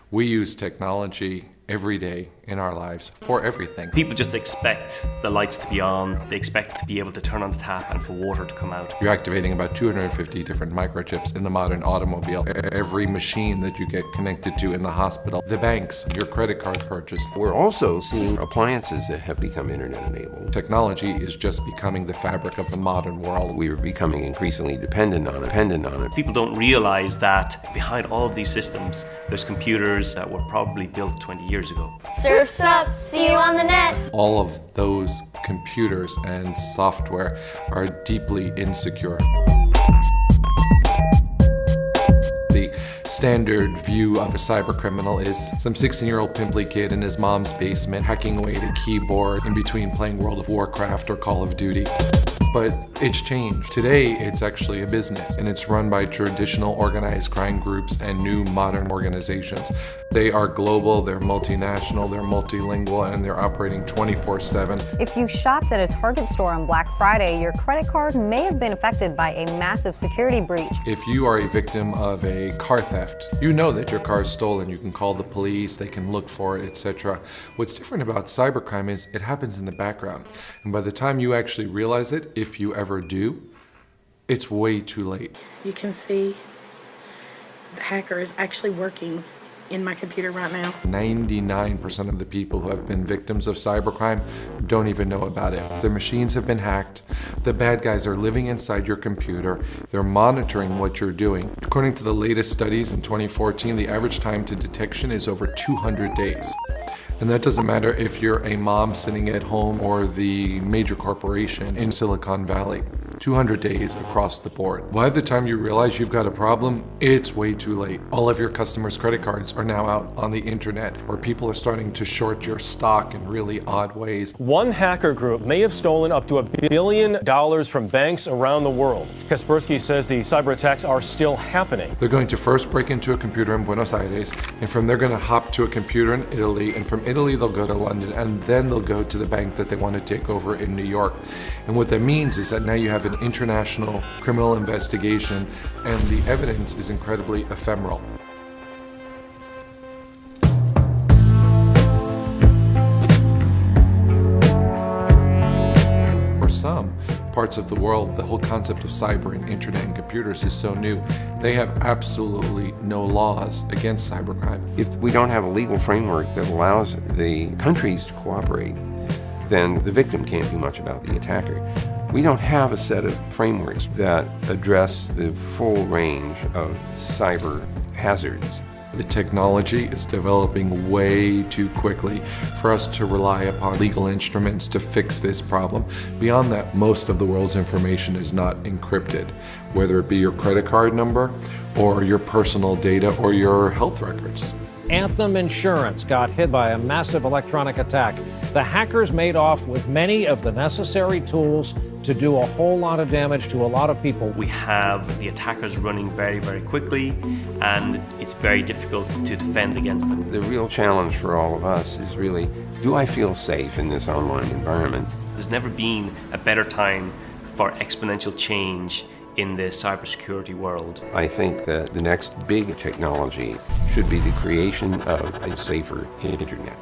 We use technology every day in our lives for everything. People just expect the lights to be on, they expect to be able to turn on the tap and for water to come out. You're activating about 250 different microchips in the modern automobile. Every machine that you get connected to in the hospital, the banks, your credit card purchase. We're also seeing appliances that have become internet enabled. Technology is just becoming the fabric of the modern world. We are becoming increasingly dependent on it. People don't realize that behind all of these systems, there's computers that were probably built 20 years ago. Surf's up, see you on the net. All of those computers and software are deeply insecure. The standard view of a cyber criminal is some 16-year-old pimply kid in his mom's basement hacking away at a keyboard in between playing World of Warcraft or Call of Duty. But it's changed. Today, it's actually a business, and it's run by traditional organized crime groups and new modern organizations. They are global, they're multinational, they're multilingual, and they're operating 24/7. If you shopped at a Target store on Black Friday, your credit card may have been affected by a massive security breach. If you are a victim of a car theft, you know that your car is stolen. You can call the police, they can look for it, etc. What's different about cybercrime is it happens in the background. And by the time you actually realize it, if you ever do, it's way too late. You can see the hacker is actually working in my computer right now. 99% of the people who have been victims of cybercrime don't even know about it. Their machines have been hacked. The bad guys are living inside your computer. They're monitoring what you're doing. According to the latest studies in 2014, the average time to detection is over 200 days. And that doesn't matter if you're a mom sitting at home or the major corporation in Silicon Valley. 200 days across the board. By the time you realize you've got a problem, it's way too late. All of your customers' credit cards are now out on the internet, where people are starting to short your stock in really odd ways. One hacker group may have stolen up to $1 billion from banks around the world. Kaspersky says the cyber attacks are still happening. They're going to first break into a computer in Buenos Aires, and from there they're going to hop to a computer in Italy, and from Italy they'll go to London, and then they'll go to the bank that they want to take over in New York. And what that means is that now you have an international criminal investigation, and the evidence is incredibly ephemeral. For some parts of the world, the whole concept of cyber and internet and computers is so new. They have absolutely no laws against cybercrime. If we don't have a legal framework that allows the countries to cooperate, then the victim can't do much about the attacker. We don't have a set of frameworks that address the full range of cyber hazards. The technology is developing way too quickly for us to rely upon legal instruments to fix this problem. Beyond that, most of the world's information is not encrypted, whether it be your credit card number or your personal data or your health records. Anthem Insurance got hit by a massive electronic attack. The hackers made off with many of the necessary tools to do a whole lot of damage to a lot of people. We have the attackers running very, very quickly, and it's very difficult to defend against them. The real challenge for all of us is really, do I feel safe in this online environment? There's never been a better time for exponential change in the cybersecurity world. I think that the next big technology should be the creation of a safer internet.